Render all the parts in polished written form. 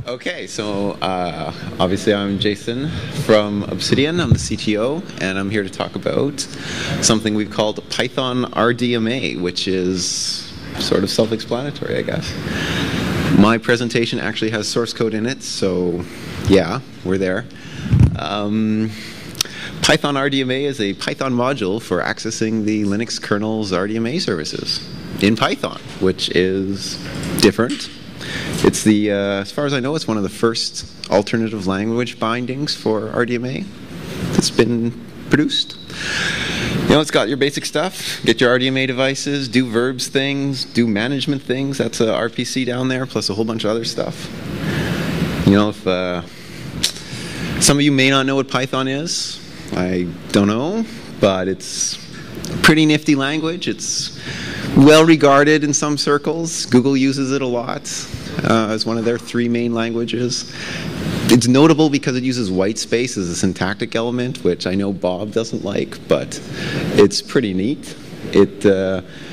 Okay, so obviously I'm Jason from Obsidian. I'm the CTO, and I'm here to talk about something we've called Python-RDMA, which is sort of self-explanatory, I guess. My presentation actually has source code in it, so yeah, we're there. Python-RDMA is a Python module for accessing the Linux kernel's RDMA services in Python, which is different. It's the, as far as I know, it's one of the first alternative language bindings for RDMA that's been produced. You know, it's got your basic stuff. Get your RDMA devices, do verbs things, do management things. That's a RPC down there, plus a whole bunch of other stuff. You know, if some of you may not know what Python is, I don't know, but it's a pretty nifty language. It's well regarded in some circles. Google uses it a lot as one of their three main languages. It's notable because it uses white space as a syntactic element, which I know Bob doesn't like, but it's pretty neat. It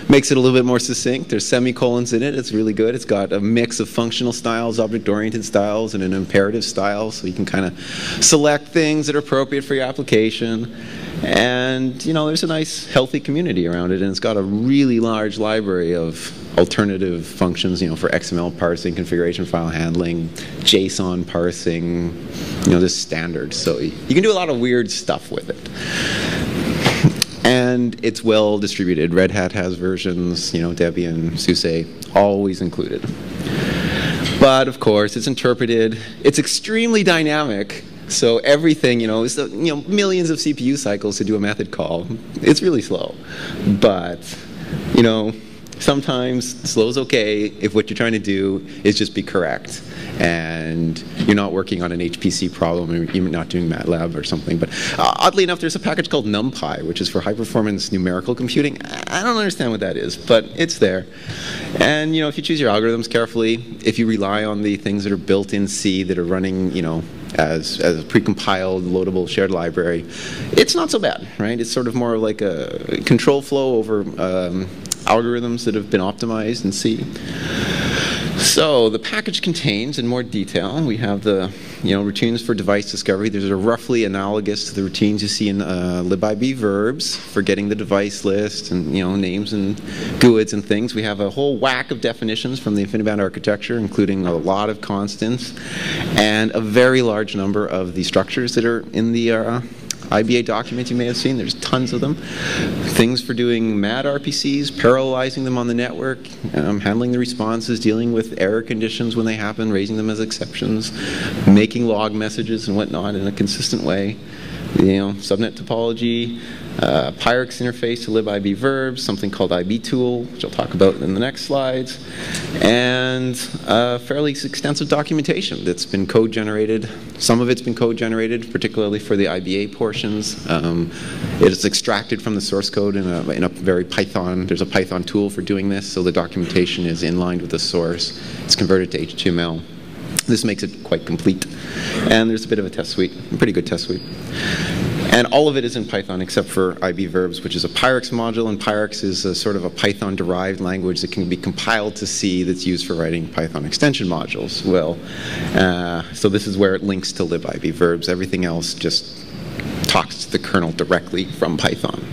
makes it a little bit more succinct. There's semicolons in it. It's really good. It's got a mix of functional styles, object-oriented styles, and an imperative style, so you can kind of select things that are appropriate for your application. And, you know, there's a nice, healthy community around it, and it's got a really large library of alternative functions, you know, for XML parsing, configuration file handling, JSON parsing, you know, just standard. So you can do a lot of weird stuff with it. And it's well distributed. Red Hat has versions, you know, Debian, SUSE, always included. But of course, it's interpreted. It's extremely dynamic. So everything, you know, is millions of CPU cycles to do a method call. It's really slow. But, you know, sometimes slow is okay if what you're trying to do is just be correct. And you're not working on an HPC problem, or you're not doing MATLAB or something. But oddly enough, there's a package called NumPy, which is for high-performance numerical computing. I don't understand what that is, but it's there. And you know, if you choose your algorithms carefully, if you rely on the things that are built in C that are running, you know, as a precompiled, loadable shared library, it's not so bad, right? It's sort of more like a control flow over algorithms that have been optimized in C. So the package contains, in more detail, we have the routines for device discovery. These are roughly analogous to the routines you see in libib verbs for getting the device list and names and GUIDs and things. We have a whole whack of definitions from the InfiniBand architecture, including a lot of constants and a very large number of the structures that are in the IBA document you may have seen. There's tons of them. Things for doing mad RPCs, parallelizing them on the network, handling the responses, dealing with error conditions when they happen, raising them as exceptions, making log messages and whatnot in a consistent way. Subnet topology, Pyrex interface to libib verbs, something called IBtool, which I'll talk about in the next slides, and fairly extensive documentation that's been code generated. Some of it's been code generated, particularly for the IBA portions. It is extracted from the source code in a very Python. There's a Python tool for doing this, so the documentation is in line with the source. It's converted to HTML. This makes it quite complete. And there's a bit of a test suite, a pretty good test suite. And all of it is in Python except for IB Verbs, which is a Pyrex module, and Pyrex is a sort of a Python-derived language that can be compiled to C that's used for writing Python extension modules. Well, so this is where it links to libib Verbs. Everything else just talks to the kernel directly from Python.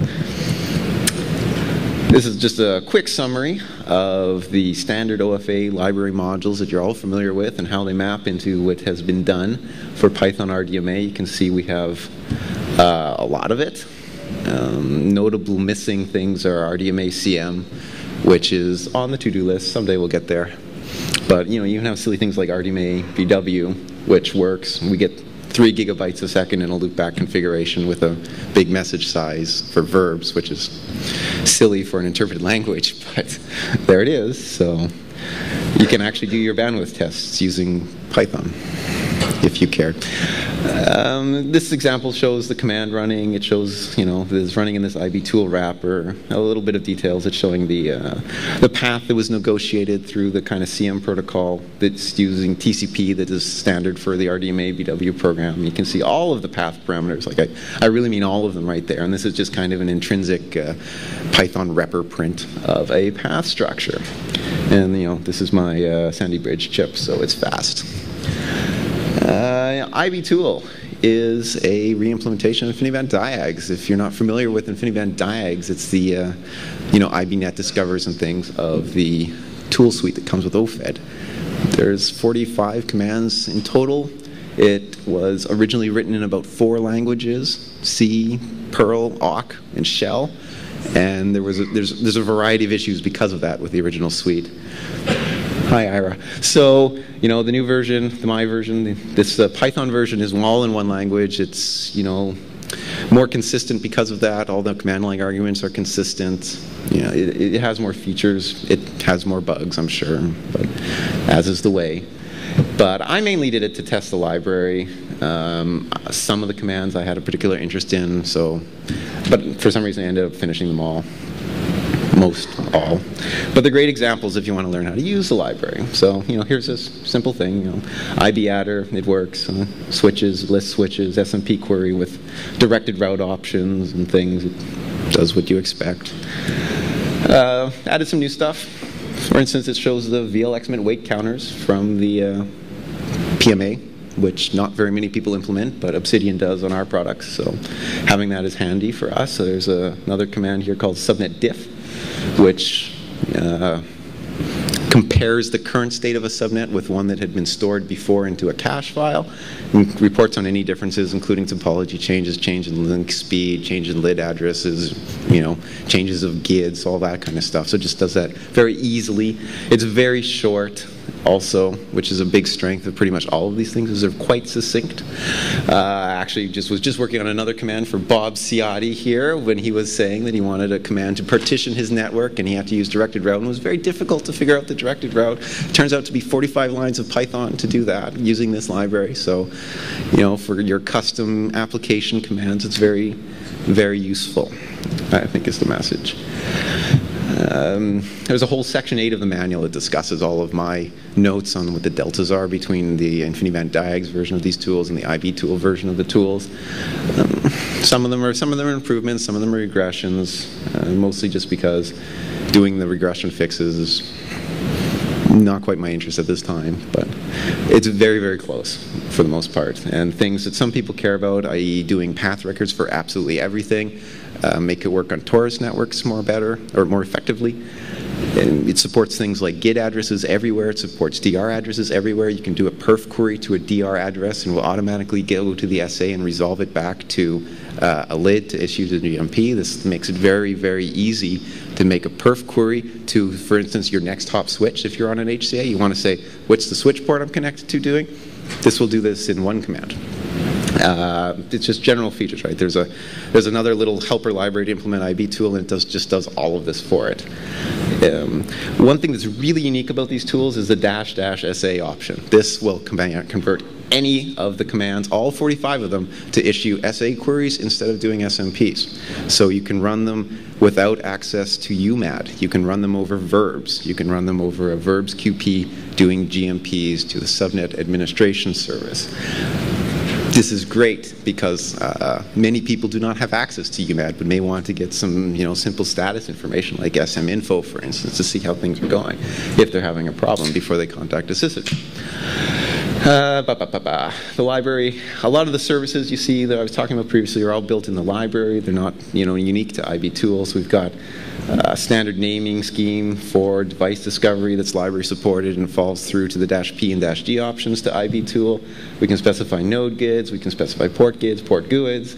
This is just a quick summary of the standard OFA library modules that you're all familiar with and how they map into what has been done for Python-RDMA. You can see we have a lot of it. Notable missing things are RDMA CM, which is on the to-do list. Someday we'll get there. But you can have silly things like RDMA VW, which works. We get 3 gigabytes a second in a loopback configuration with a big message size for verbs, which is silly for an interpreted language, but there it is. So you can actually do your bandwidth tests using Python, if you cared. This example shows the command running. It shows, that it's running in this IBtool wrapper. A little bit of details. It's showing the path that was negotiated through the kind of CM protocol that's using TCP that is standard for the RDMA VW program. You can see all of the path parameters. Like I really mean all of them right there. And this is just kind of an intrinsic Python repr print of a path structure. And this is my Sandy Bridge chip, so it's fast. IB tool is a re-implementation of InfiniBand diags. If you're not familiar with InfiniBand diags, it's the IBNet discovers and things of the tool suite that comes with OFED. There's 45 commands in total. It was originally written in about 4 languages: C, Perl, Awk, and Shell. And there's a variety of issues because of that with the original suite. Hi, Ira. So, the new version, my version, this Python version is all in one language. It's, more consistent because of that. All the command line arguments are consistent. It has more features. It has more bugs, I'm sure, but as is the way. But I mainly did it to test the library. Some of the commands I had a particular interest in, but for some reason I ended up finishing them all. Most all. But they're great examples if you want to learn how to use the library. So, here's this simple thing, IB adder, it works. Switches, list switches, SMP query with directed route options and things. It does what you expect. Added some new stuff. For instance, it shows the VLXment weight counters from the PMA, which not very many people implement, but Obsidian does on our products. So having that is handy for us. So there's another command here called subnet diff, which compares the current state of a subnet with one that had been stored before into a cache file, and reports on any differences, including topology changes, change in link speed, change in lid addresses, changes of GIDs, all that kind of stuff. So it just does that very easily. It's very short also, which is a big strength of pretty much all of these things, is they're quite succinct. Actually, was just working on another command for Bob Ciotti here when he was saying that he wanted a command to partition his network and he had to use directed route, and it was very difficult to figure out the directed route. It turns out to be 45 lines of Python to do that using this library. So, for your custom application commands, it's very, very useful, I think is the message. There's a whole section 8 of the manual that discusses all of my notes on what the deltas are between the InfiniBand diags version of these tools and the IB tool version of the tools. Some of them are improvements, some of them are regressions, mostly just because doing the regression fixes is not quite my interest at this time, but it's very, very close for the most part. And things that some people care about, i.e. doing path records for absolutely everything, make it work on torus networks more effectively. And it supports things like GID addresses everywhere. It supports DR addresses everywhere. You can do a perf query to a DR address and will automatically go to the SA and resolve it back to a lid to issue to the GMP. This makes it very, very easy to make a perf query to, for instance, your next hop switch. If you're on an HCA, you want to say, what's the switch port I'm connected to doing? This will do this in one command. It's just general features, right? There's another little helper library to implement IB tool, and it just does all of this for it. One thing that's really unique about these tools is the --SA option. This will convert any of the commands, all 45 of them, to issue SA queries instead of doing SMPs. So you can run them without access to UMAD. You can run them over Verbs. You can run them over a Verbs QP doing GMPs to the Subnet administration service. This is great because many people do not have access to UMAD, but may want to get some, simple status information like SM info, for instance, to see how things are going if they're having a problem before they contact a sysadmin. The library, a lot of the services you see that I was talking about previously are all built in the library. They're not, unique to IB tools. We've got a standard naming scheme for device discovery that's library supported and falls through to the -P and -G options to IB tool. We can specify node GIDs, we can specify port GIDs, port GUIDs,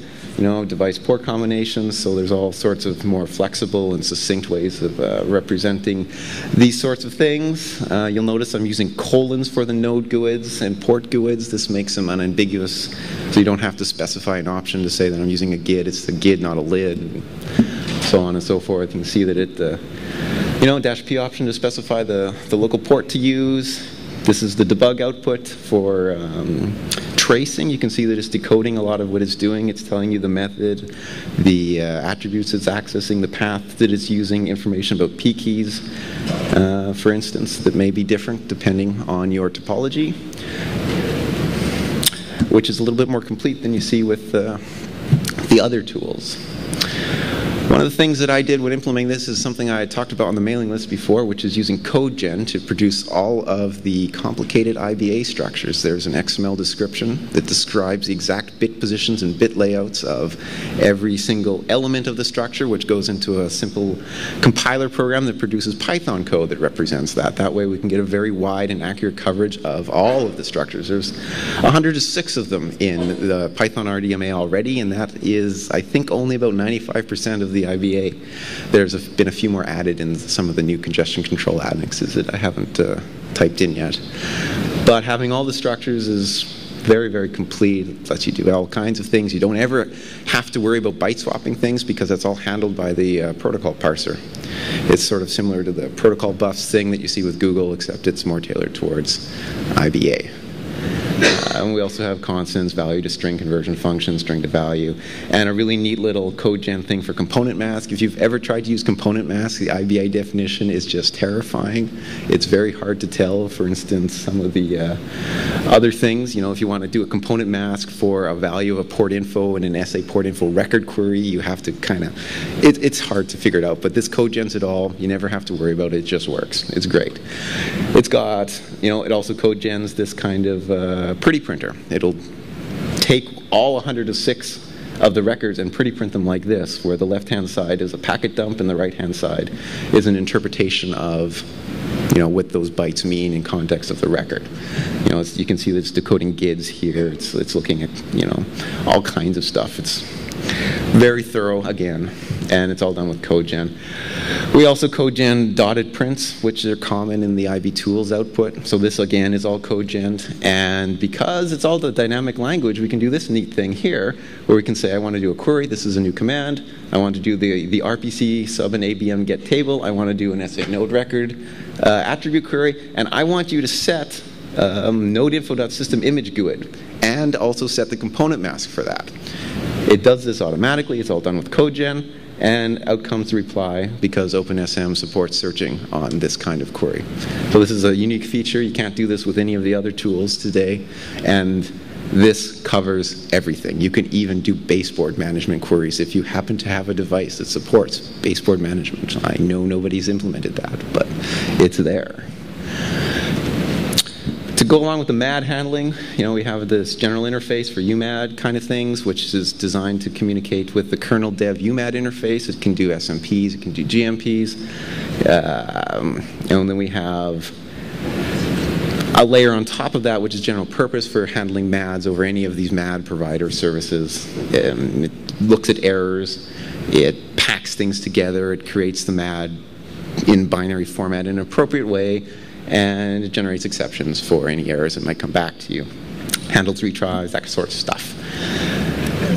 device port combinations. So there's all sorts of more flexible and succinct ways of representing these sorts of things. You'll notice I'm using colons for the node GUIDs and port GUIDs. This makes them unambiguous, so you don't have to specify an option to say that I'm using a GID. It's the GID, not a lid. And so on and so forth. You can see that it, -P option to specify the local port to use. This is the debug output for tracing. You can see that it's decoding a lot of what it's doing. It's telling you the method, the attributes it's accessing, the path that it's using, information about P keys, for instance, that may be different depending on your topology, which is a little bit more complete than you see with the other tools. One of the things that I did when implementing this is something I had talked about on the mailing list before, which is using CodeGen to produce all of the complicated IBA structures. There's an XML description that describes the exact bit positions and bit layouts of every single element of the structure, which goes into a simple compiler program that produces Python code that represents that. That way we can get a very wide and accurate coverage of all of the structures. There's 106 of them in the Python-RDMA already, and that is, I think, only about 95% of the IBA. There's been a few more added in some of the new congestion control annexes that I haven't typed in yet. But having all the structures is very, very complete. It lets you do all kinds of things. You don't ever have to worry about byte swapping things because that's all handled by the protocol parser. It's sort of similar to the protocol buffs thing that you see with Google, except it's more tailored towards IBA. And we also have constants, value to string conversion functions, string to value, and a really neat little CodeGen thing for component mask. If you've ever tried to use component mask, the IBA definition is just terrifying. It's very hard to tell, for instance, some of the other things. You know, if you want to do a component mask for a value of a port info in an SA port info record query, you have to kind of, it's hard to figure it out. But this CodeGens it all. You never have to worry about it. It just works. It's great. It's got, you know, it also CodeGens this kind of pretty printer. It'll take all 106 of the records and pretty print them like this, where the left-hand side is a packet dump and the right-hand side is an interpretation of, you know, what those bytes mean in context of the record. You know, you can see that it's decoding GIDs here. It's looking at, you know, all kinds of stuff. It's very thorough, again, and it's all done with CodeGen. We also CodeGen dotted prints, which are common in the IB tools output. So this, again, is all CodeGen. And because it's all the dynamic language, we can do this neat thing here, where we can say, I want to do a query. This is a new command. I want to do the RPC sub and ABM get table. I want to do an SA node record attribute query. And I want you to set nodeinfo.system image GUID and also set the component mask for that. It does this automatically. It's all done with CodeGen. And out comes the reply because OpenSM supports searching on this kind of query. So this is a unique feature. You can't do this with any of the other tools today. And this covers everything. You can even do baseboard management queries if you happen to have a device that supports baseboard management. I know nobody's implemented that, but it's there. To go along with the MAD handling, you know, we have this general interface for UMAD kind of things, which is designed to communicate with the kernel dev UMAD interface. It can do SMPs, it can do GMPs. And then we have a layer on top of that, which is general purpose for handling MADs over any of these MAD provider services. It looks at errors, it packs things together, it creates the MAD in binary format in an appropriate way, and it generates exceptions for any errors that might come back to you. Handles retries, that sort of stuff.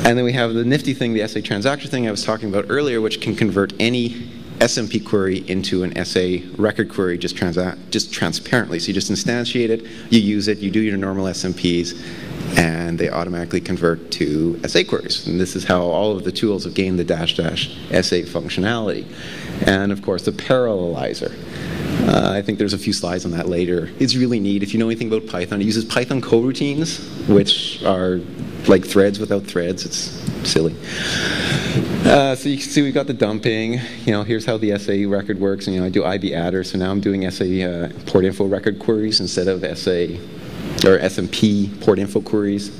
And then we have the nifty thing, the SA transactor thing I was talking about earlier, which can convert any SMP query into an SA record query just transparently. So you just instantiate it, you use it, you do your normal SMPs, and they automatically convert to SA queries. And this is how all of the tools have gained the -- SA functionality. And of course, the parallelizer. I think there's a few slides on that later. It's really neat. If you know anything about Python, it uses Python coroutines, which are like threads without threads. It's silly. So you can see we've got the dumping. You know, here's how the SA record works. And, you know, I do IB adder, so now I'm doing SA port info record queries instead of SA or SMP port info queries.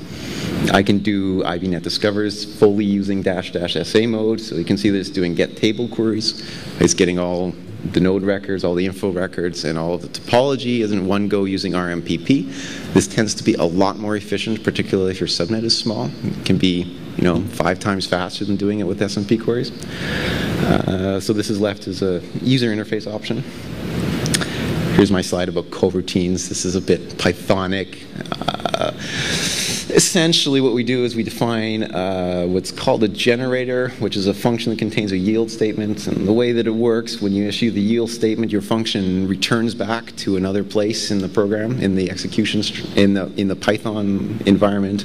I can do IBNet discovers fully using --SA mode. So you can see that it's doing get table queries. It's getting all the node records, all the info records, and all of the topology is in one go using RMPP. This tends to be a lot more efficient, particularly if your subnet is small. It can be, you know, 5 times faster than doing it with SMP queries. So this is left as a user interface option. Here's my slide about coroutines. This is a bit Pythonic. Essentially what we do is we define what's called a generator, which is a function that contains a yield statement. And the way that it works, when you issue the yield statement, your function returns back to another place in the program, in the execution, in the Python environment.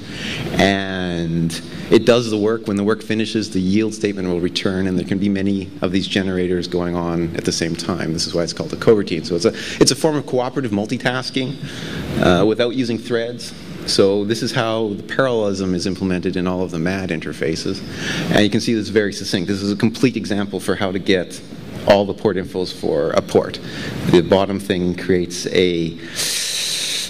And it does the work. When the work finishes, the yield statement will return, and there can be many of these generators going on at the same time. This is why it's called a coroutine. So it's a form of cooperative multitasking without using threads. So this is how the parallelism is implemented in all of the MAD interfaces. And you can see this is very succinct. This is a complete example for how to get all the port infos for a port. The bottom thing creates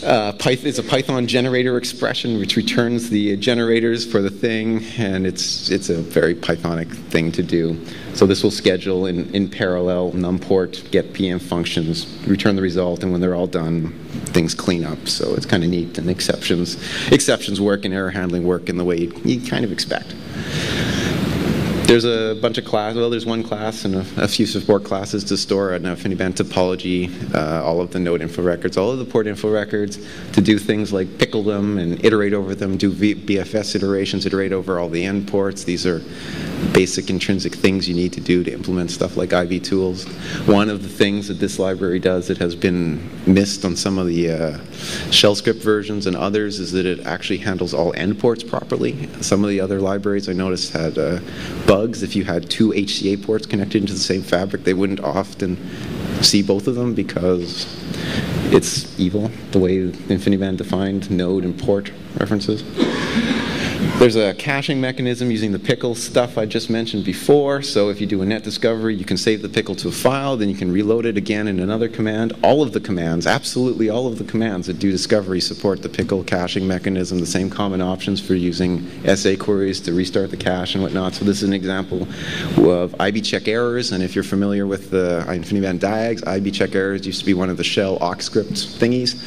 it's a Python generator expression which returns the generators for the thing, and it's a very Pythonic thing to do. So this will schedule in parallel numport, get PM functions, return the result, and when they're all done, things clean up. So it's kind of neat, and exceptions work and error handling work in the way you kind of expect. There's a bunch of classes. Well, there's one class and a few support classes to store an InfiniBand topology, all of the node info records, all of the port info records, to do things like pickle them and iterate over them, do BFS iterations, iterate over all the endports. These are basic intrinsic things you need to do to implement stuff like IV tools. One of the things that this library does that has been missed on some of the shell script versions and others is that it actually handles all endports properly. Some of the other libraries I noticed had bugs. If you had two HCA ports connected into the same fabric, they wouldn't often see both of them because it's evil, the way InfiniBand defined node and port references. There's a caching mechanism using the pickle stuff I just mentioned before. So if you do a net discovery, you can save the pickle to a file, then you can reload it again in another command. All of the commands, absolutely all of the commands that do discovery support the pickle caching mechanism, the same common options for using SA queries to restart the cache and whatnot. So this is an example of IB check errors, and if you're familiar with the InfiniBand diags, IB check errors used to be one of the shell awk script thingies.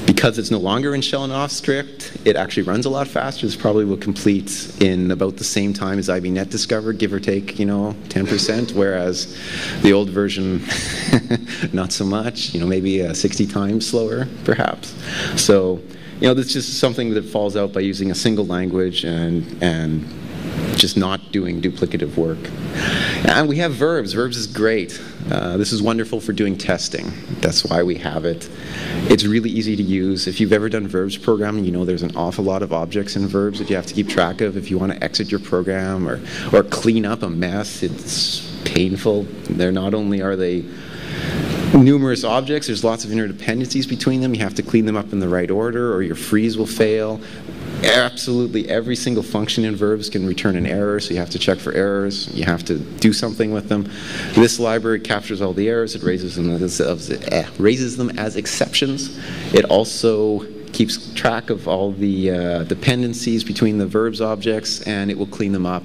Because it's no longer in shell and off script, it actually runs a lot faster. This probably will complete in about the same time as IB net discover, give or take, 10%, whereas the old version, not so much, maybe 60 times slower, perhaps. So, this is just something that falls out by using a single language and just not doing duplicative work. And we have Verbs. Verbs is great. This is wonderful for doing testing. That's why we have it. It's really easy to use. If you've ever done Verbs programming, you know there's an awful lot of objects in Verbs that you have to keep track of if you want to exit your program or clean up a mess. It's painful. Not only are they numerous objects, there's lots of interdependencies between them. You have to clean them up in the right order or your freeze will fail. Absolutely every single function in Verbs can return an error, so you have to check for errors. You have to do something with them. This library captures all the errors. It raises them as exceptions. It also keeps track of all the dependencies between the Verbs objects, and it will clean them up.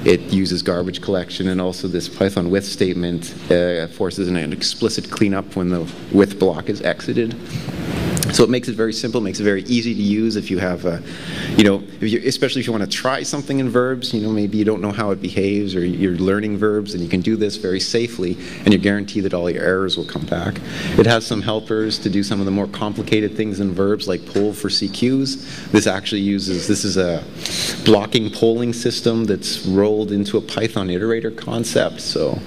It uses garbage collection, and also this Python with statement forces an explicit cleanup when the with block is exited. So it makes it very simple, makes it very easy to use if you have, especially if you want to try something in Verbs, maybe you don't know how it behaves or you're learning Verbs, and you can do this very safely and you're guaranteed that all your errors will come back. It has some helpers to do some of the more complicated things in Verbs like poll for CQs. This is a blocking polling system that's rolled into a Python iterator concept. So,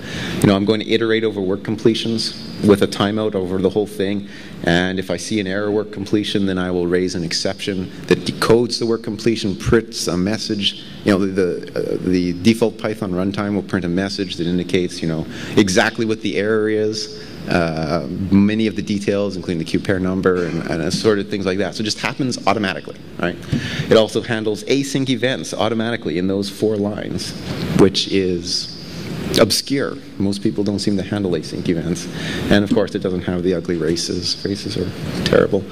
I'm going to iterate over work completions with a timeout over the whole thing. And if I see an error work completion, then I will raise an exception that decodes the work completion, prints a message. The default Python runtime will print a message that indicates, exactly what the error is, many of the details, including the Q-pair number and assorted things like that. So it just happens automatically, right? It also handles async events automatically in those 4 lines, which is obscure. Most people don't seem to handle async events. And of course, it doesn't have the ugly races. Races are terrible.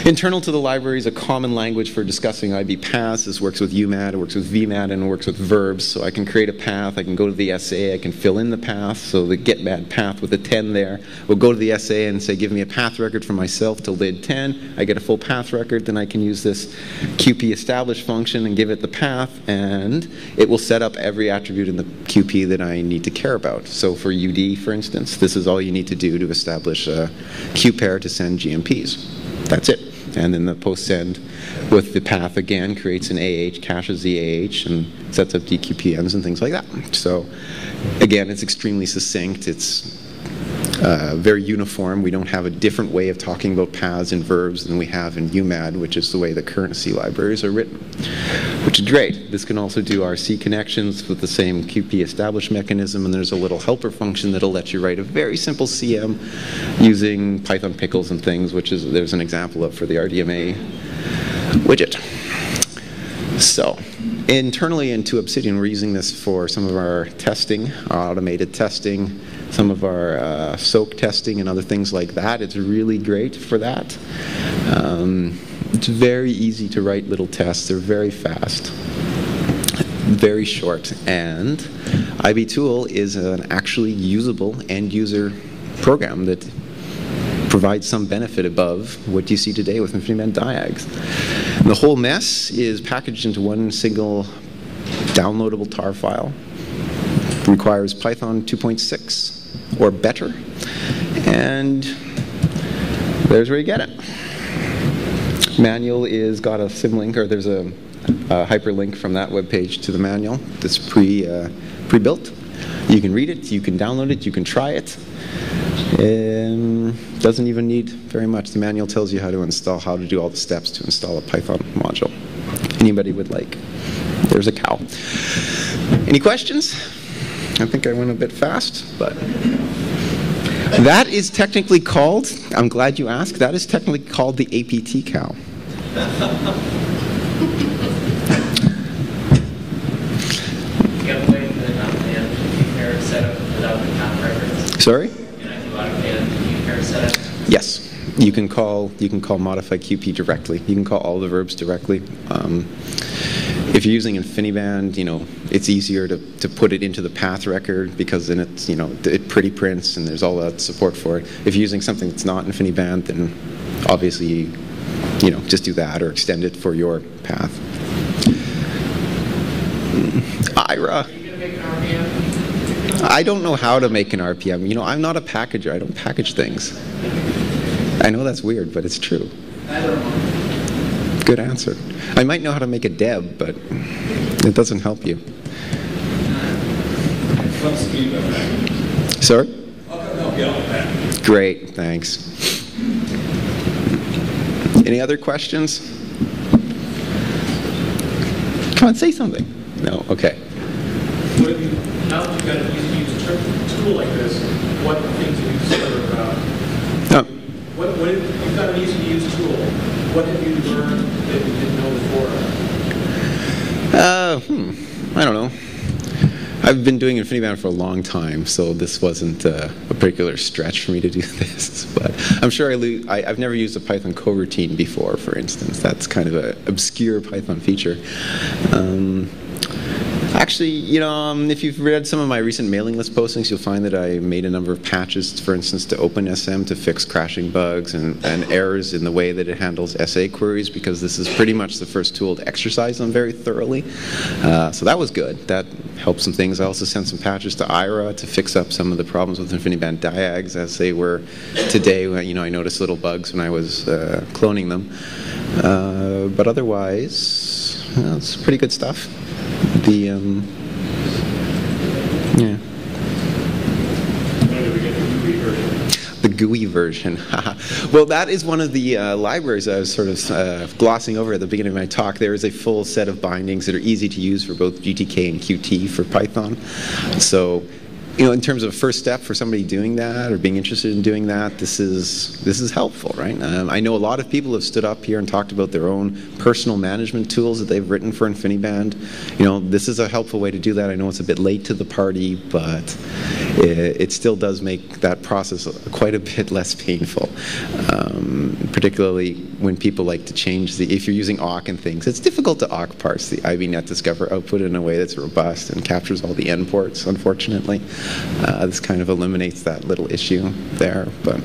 Internal to the library is a common language for discussing IB paths. This works with UMAT, it works with VMAT, and it works with Verbs. So I can create a path, I can go to the SA, I can fill in the path. So the getMat path with a 10 there. We'll go to the SA and say, give me a path record for myself till lid 10. I get a full path record, then I can use this QP establish function and give it the path, and it will set up every attribute in the QP that I need to care about. So for UD, for instance, this is all you need to do to establish a Q pair to send GMPs. That's it. And then the post send with the path again creates an AH, caches the AH, and sets up DQPMs and things like that. So again, it's extremely succinct. It's very uniform. We don't have a different way of talking about paths and verbs than we have in UMAD, which is the way the current C libraries are written, which is great. This can also do RC connections with the same QP establish mechanism, and there's a little helper function that'll let you write a very simple CM using Python pickles and things, which is there's an example of for the RDMA widget. So, internally into Obsidian, we're using this for some of our testing, our automated testing, some of our soak testing and other things like that. It's really great for that. It's very easy to write little tests. They're very fast, very short, and IBtool is an actually usable end-user program that provides some benefit above what you see today with InfiniBand diags. And the whole mess is packaged into one single downloadable tar file. It requires Python 2.6 or better, and there's where you get it. Manual is got a symlink, or there's a hyperlink from that web page to the manual that's pre-built. You can read it, you can download it, you can try it. Doesn't even need very much. The manual tells you how to do all the steps to install a Python module. Anybody would like. There's a cow. Any questions? I think I went a bit fast, but that is technically called, I'm glad you asked, that is technically called the APT cow. Sorry? Yes, you can call modify QP directly. You can call all the verbs directly. If you're using InfiniBand, it's easier to put it into the path record because then it's, it pretty prints and there's all that support for it. If you're using something that's not InfiniBand, then obviously, just do that or extend it for your path. IRA. Are you going to make an RPM? I don't know how to make an RPM. I'm not a packager. I don't package things. I know that's weird, but it's true. I don't know. Good answer. I might know how to make a deb, but it doesn't help you. Sorry? I'll come help you out with that. Great, thanks. Any other questions? Come on, say something. No, okay. Now that you've got to use a tool like this, what things have you discovered about? You've got an easy-to-use tool. What have you learned that you didn't know before? I don't know. I've been doing InfiniBand for a long time, so this wasn't a particular stretch for me to do this. But I'm sure I've never used a Python coroutine before, for instance. That's kind of an obscure Python feature. Actually, if you've read some of my recent mailing list postings, you'll find that I made a number of patches, for instance, to OpenSM to fix crashing bugs and errors in the way that it handles SA queries, because this is pretty much the first tool to exercise them very thoroughly. So that was good. That helped some things. I also sent some patches to IRA to fix up some of the problems with InfiniBand diags as they were today. I noticed little bugs when I was cloning them. But otherwise, it's pretty good stuff. Yeah. The GUI version. Well, that is one of the libraries I was sort of glossing over at the beginning of my talk. There is a full set of bindings that are easy to use for both GTK and Qt for Python. So, in terms of first step for somebody doing that or being interested in doing that, this is helpful, right? I know a lot of people have stood up here and talked about their own personal management tools that they've written for InfiniBand. This is a helpful way to do that. I know it's a bit late to the party, but it still does make that process quite a bit less painful, particularly when people like to change if you're using awk and things. It's difficult to awk parse the IBNet Discover output in a way that's robust and captures all the endports, unfortunately. This kind of eliminates that little issue there, but